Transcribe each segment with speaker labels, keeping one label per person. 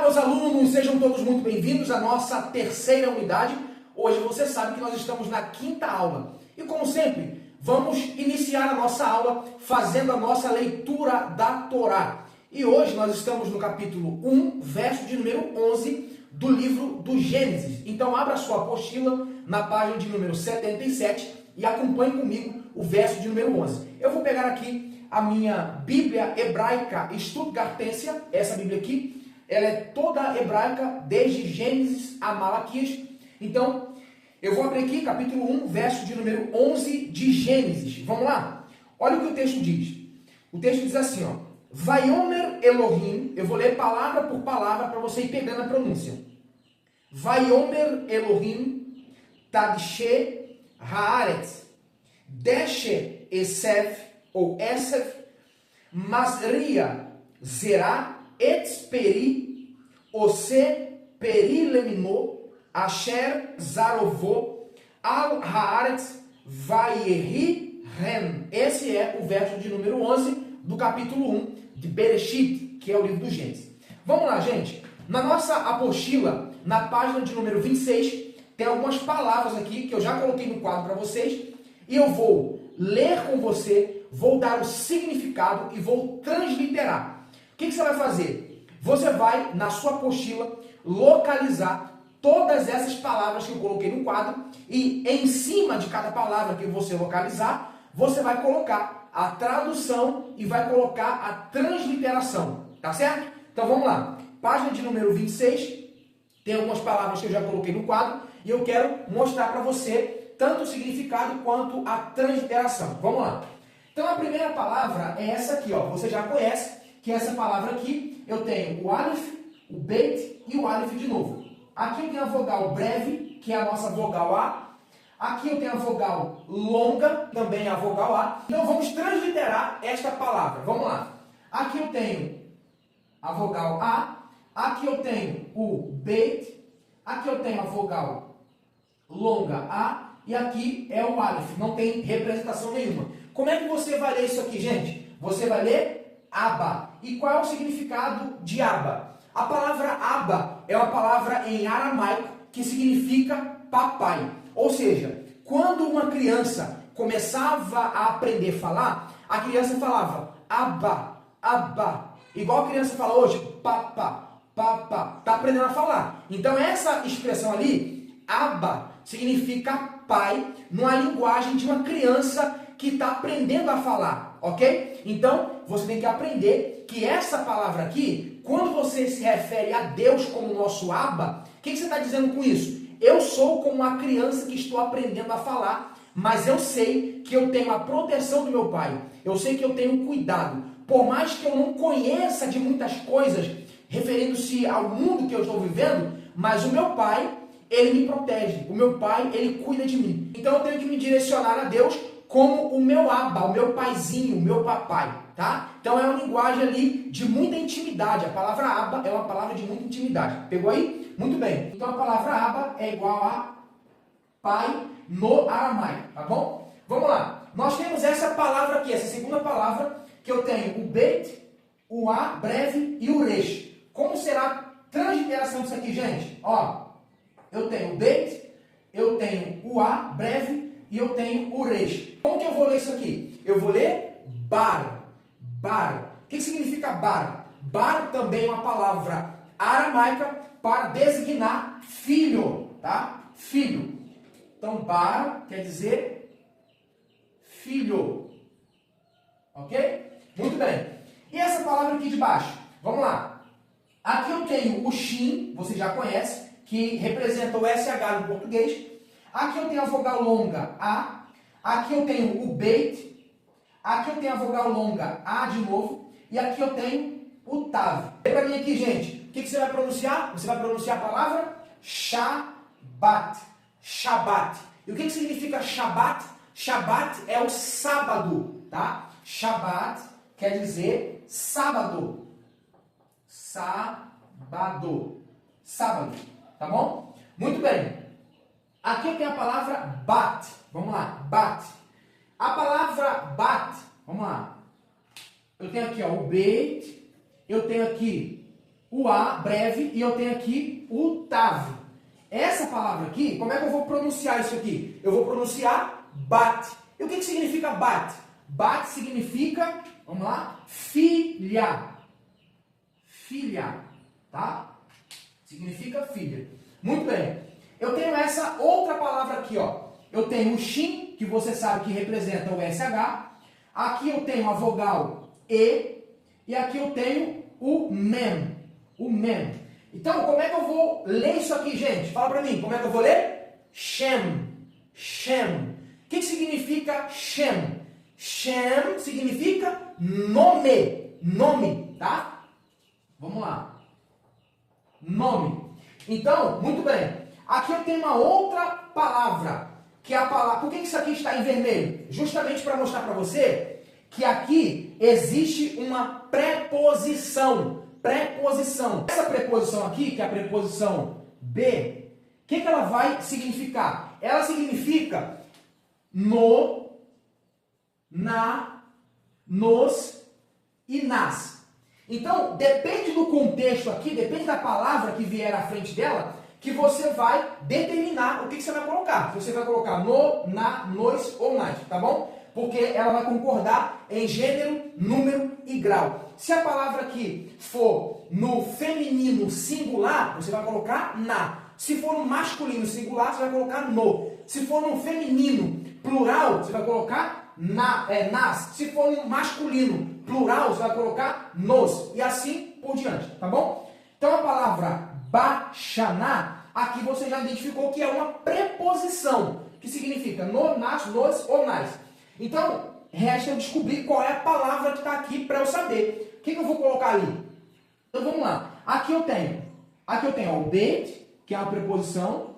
Speaker 1: meus alunos, sejam todos muito bem-vindos à nossa terceira unidade. Hoje você sabe que nós estamos na quinta aula. E como sempre, vamos iniciar a nossa aula fazendo a nossa leitura da Torá. E hoje nós estamos no capítulo 1, verso de número 11 do livro do Gênesis. Então abra sua apostila na página de número 77 e acompanhe comigo o verso de número 11. Eu vou pegar aqui a minha Bíblia hebraica Stuttgartensia, essa Bíblia aqui, ela é toda hebraica, desde Gênesis a Malaquias. Então, eu vou abrir aqui, capítulo 1, verso de número 11 de Gênesis. Vamos lá? Olha o que o texto diz. O texto diz assim, ó. Vaiomer Elohim, eu vou ler palavra por palavra para você ir pegando a pronúncia. Vaiomer Elohim, Tadshe Haaretz, Deshe Esev, ou Esev, Masria, Zerá, Etsperi, Ose, Peri Lemino, Asher, Zarovô, Al Haaretz, Vaierri, Ren. Esse é o verso de número 11 do capítulo 1 de Bereshit, que é o livro do Gênesis. Vamos lá, gente. Na nossa apostila, na página de número 26, tem algumas palavras aqui que eu já coloquei no quadro para vocês e eu vou ler com você, vou dar o significado e vou transliterar. O que você vai fazer? Você vai, na sua apostila, localizar todas essas palavras que eu coloquei no quadro e em cima de cada palavra que você localizar, você vai colocar a tradução e vai colocar a transliteração, tá certo? Então vamos lá. Página de número 26, tem algumas palavras que eu já coloquei no quadro e eu quero mostrar para você tanto o significado quanto a transliteração. Vamos lá. Então a primeira palavra é essa aqui, ó. Você já conhece, que essa palavra aqui, eu tenho o Aleph, o Beit e o Aleph de novo. Aqui eu tenho a vogal breve, que é a nossa vogal A. Aqui eu tenho a vogal longa, também a vogal A. Então vamos transliterar esta palavra. Vamos lá. Aqui eu tenho a vogal A. Aqui eu tenho o Beit. Aqui eu tenho a vogal longa A. E aqui é o Aleph. Não tem representação nenhuma. Como é que você vai ler isso aqui, gente? Você vai ler Abba. E qual é o significado de Abba? A palavra Abba é uma palavra em aramaico que significa papai. Ou seja, quando uma criança começava a aprender a falar, a criança falava Abba, Abba. Igual a criança fala hoje, papá, papá. Está aprendendo a falar. Então essa expressão ali, Abba, significa pai, numa linguagem de uma criança que está aprendendo a falar, ok? Então, você tem que aprender que essa palavra aqui, quando você se refere a Deus como nosso Abba, o que você está dizendo com isso? Eu sou como uma criança que estou aprendendo a falar, mas eu sei que eu tenho a proteção do meu pai. Eu sei que eu tenho cuidado. Por mais que eu não conheça de muitas coisas, referindo-se ao mundo que eu estou vivendo, mas o meu pai, ele me protege. O meu pai, ele cuida de mim. Então eu tenho que me direcionar a Deus como o meu Abba, o meu paizinho, o meu papai, tá? Então é uma linguagem ali de muita intimidade. A palavra Abba é uma palavra de muita intimidade. Pegou aí? Muito bem. Então a palavra Abba é igual a pai no aramaico, tá bom? Vamos lá. Nós temos essa palavra aqui, essa segunda palavra, que eu tenho o Beit, o A breve e o Resh. Como será a transliteração disso aqui, gente? Ó, eu tenho o Beit, eu tenho o A breve e eu tenho o Resh. Como que eu vou ler isso aqui? Eu vou ler Bar. Bar. O que significa Bar? Bar também é uma palavra aramaica para designar filho, tá? Filho. Então, Bar quer dizer filho. Ok? Muito bem. E essa palavra aqui de baixo? Vamos lá. Aqui eu tenho o Shin, você já conhece, que representa o SH no português. Aqui eu tenho a vogal longa A. Aqui eu tenho o Beit. Aqui eu tenho a vogal longa A de novo. E aqui eu tenho o Tav. Vem para mim aqui, gente. O que você vai pronunciar? Você vai pronunciar a palavra Shabbat. Shabbat. E o que significa Shabbat? Shabbat é o sábado, tá? Shabbat quer dizer sábado. Sábado. Sábado. Tá bom? Muito bem. Aqui eu tenho a palavra bat. Vamos lá. Bat. A palavra bat. Vamos lá. Eu tenho aqui ó, o Beit. Eu tenho aqui o A breve e eu tenho aqui o TAV. Essa palavra aqui, como é que eu vou pronunciar isso aqui? Eu vou pronunciar bat. E o que significa bat? Bat significa, vamos lá, filha. Filha, tá? Significa filha. Muito bem. Eu tenho essa outra palavra aqui, ó. Eu tenho o shin, que você sabe que representa o SH. Aqui eu tenho a vogal E. E aqui eu tenho o mem. O mem. Então, como é que eu vou ler isso aqui, gente? Fala pra mim, como é que eu vou ler? Shem. Shem. O que significa Shem? Shem significa nome. Nome, tá? Vamos lá. Nome. Então, muito bem. Aqui eu tenho uma outra palavra, que é a palavra... Por que isso aqui está em vermelho? Justamente para mostrar para você que aqui existe uma preposição. Preposição. Essa preposição aqui, que é a preposição B, o que ela vai significar? Ela significa no, na, nos e nas. Então, depende do contexto aqui, depende da palavra que vier à frente dela, que você vai determinar o que você vai colocar. Se você vai colocar no, na, nos ou nas, tá bom? Porque ela vai concordar em gênero, número e grau. Se a palavra aqui for no feminino singular, você vai colocar na. Se for no masculino singular, você vai colocar no. Se for no feminino plural, você vai colocar nas. Se for no masculino plural, você vai colocar nos. E assim por diante, tá bom? Então a palavra Bashaná, aqui você já identificou que é uma preposição, que significa no, nas, nos ou nas. Então, resta eu descobrir qual é a palavra que está aqui para eu saber. O que eu vou colocar ali? Então vamos lá. Aqui eu tenho ó, o bet, que é uma preposição.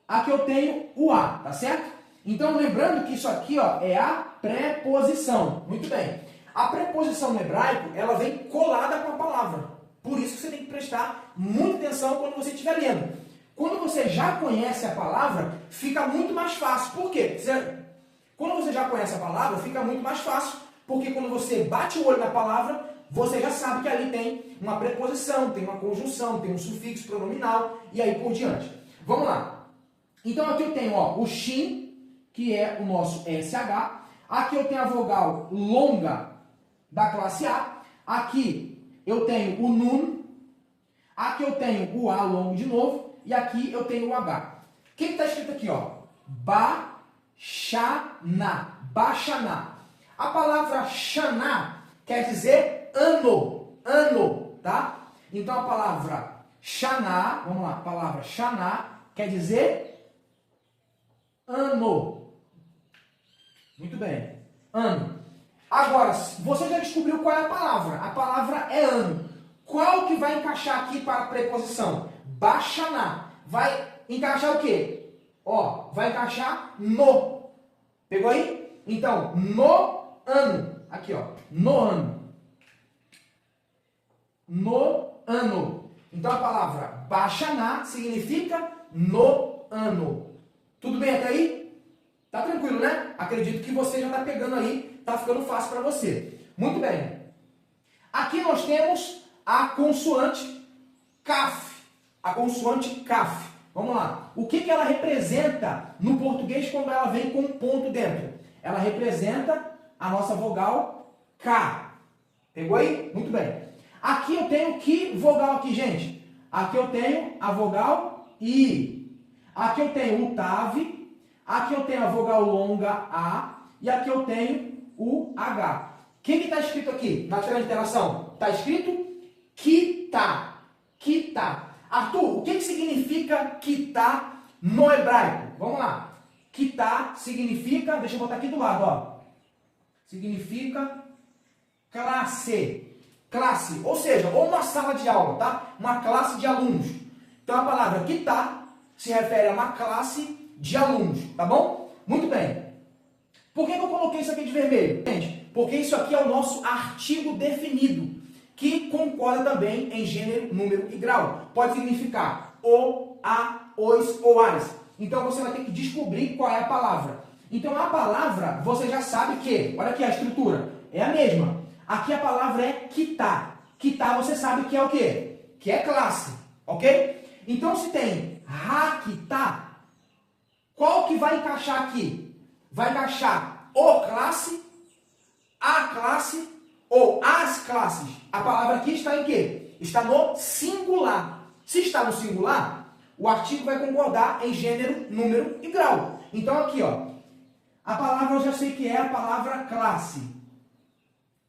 Speaker 1: Aqui eu tenho o a, tá certo? Então lembrando que isso aqui ó, é a preposição. Muito bem. A preposição no hebraico, ela vem colada com a palavra. Por isso que você tem que prestar muita atenção quando você estiver lendo. Quando você já conhece a palavra, fica muito mais fácil. Por quê? Quando você já conhece a palavra, fica muito mais fácil, porque quando você bate o olho na palavra, você já sabe que ali tem uma preposição, tem uma conjunção, tem um sufixo pronominal, e aí por diante. Vamos lá. Então aqui eu tenho ó, o shin, que é o nosso SH. Aqui eu tenho a vogal longa da classe A. Aqui eu tenho o nun. Aqui eu tenho o A longo de novo. E aqui eu tenho o H. O que está escrito aqui? Ó? Bashaná. Bashaná. A palavra Shaná quer dizer ano. Ano, tá? Então a palavra Shaná, vamos lá, a palavra Shaná quer dizer ano. Muito bem. Ano. Agora, você já descobriu qual é a palavra. A palavra é ano. Qual que vai encaixar aqui para a preposição? Bashaná. Vai encaixar o quê? Ó, vai encaixar no. Pegou aí? Então, no ano. Aqui, ó. No ano. No ano. Então, a palavra Bashaná significa no ano. Tudo bem até aí? Tá tranquilo, né? Acredito que você já está pegando aí. Tá ficando fácil para você. Muito bem. Aqui nós temos a consoante Kaf. A consoante Kaf. Vamos lá. O que ela representa no português quando ela vem com um ponto dentro? Ela representa a nossa vogal K. Pegou aí? Muito bem. Aqui eu tenho que vogal aqui, gente? Aqui eu tenho a vogal I. Aqui eu tenho o TAV. Aqui eu tenho a vogal longa A. E aqui eu tenho o H. O que está escrito aqui na tela de interação? Está escrito Kitá. Kitá. Arthur, o que significa Kitá no hebraico? Vamos lá. Kitá significa, deixa eu botar aqui do lado, ó. Significa classe. Classe, ou seja, ou uma sala de aula, tá? Uma classe de alunos. Então a palavra Kitá se refere a uma classe de alunos, tá bom? Muito bem. Por que eu coloquei isso aqui de vermelho? Gente, porque isso aqui é o nosso artigo definido, que concorda também em gênero, número e grau. Pode significar o, a, os ou as. Então você vai ter que descobrir qual é a palavra. Então a palavra, você já sabe que, olha aqui a estrutura, é a mesma. Aqui a palavra é Kitá. Kitá você sabe que é o quê? Que é classe, ok? Então, se tem Rakita, qual que vai encaixar aqui? Vai encaixar o classe, a classe ou as classes. A palavra aqui está em quê? Está no singular. Se está no singular, o artigo vai concordar em gênero, número e grau. Então aqui, ó, a palavra eu já sei que é a palavra classe.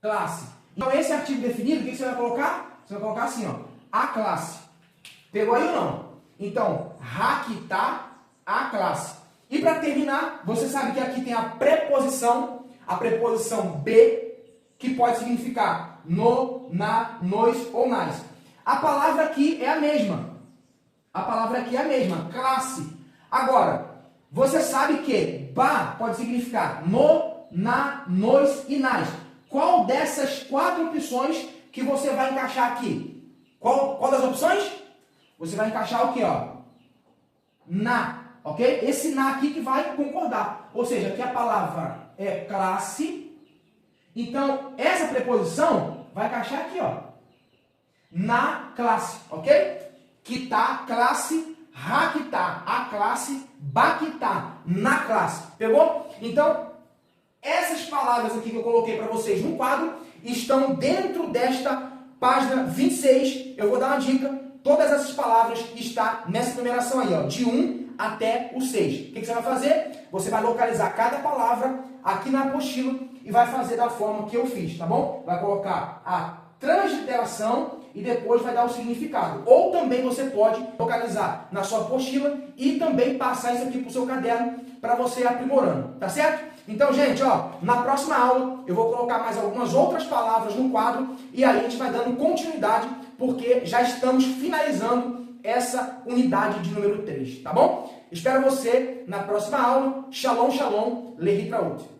Speaker 1: Classe. Então esse artigo definido, o que você vai colocar? Você vai colocar assim, ó, a classe. Pegou aí ou não? Então, Rakita, a classe. E para terminar, você sabe que aqui tem a preposição B, que pode significar no, na, nos ou nas. A palavra aqui é a mesma. A palavra aqui é a mesma, classe. Agora, você sabe que ba pode significar no, na, nos e nas. Qual dessas 4 opções que você vai encaixar aqui? Qual das opções? Você vai encaixar o quê, ó? Na, ok? Esse na aqui que vai concordar. Ou seja, aqui a palavra é classe. Então, essa preposição vai encaixar aqui, ó. Na classe, ok? Kita, classe, Rakita, a classe, Bakita, na classe. Pegou? Então, essas palavras aqui que eu coloquei para vocês no quadro estão dentro desta página 26. Eu vou dar uma dica. Todas essas palavras estão nessa numeração aí, ó, de 1 até o 6. O que você vai fazer? Você vai localizar cada palavra aqui na apostila e vai fazer da forma que eu fiz, tá bom? Vai colocar a transliteração e depois vai dar o significado. Ou também você pode localizar na sua apostila e também passar isso aqui para o seu caderno para você ir aprimorando, tá certo? Então, gente, ó, na próxima aula eu vou colocar mais algumas outras palavras no quadro e aí a gente vai dando continuidade porque já estamos finalizando essa unidade de número 3, tá bom? Espero você na próxima aula. Shalom, shalom, Lehi Traut.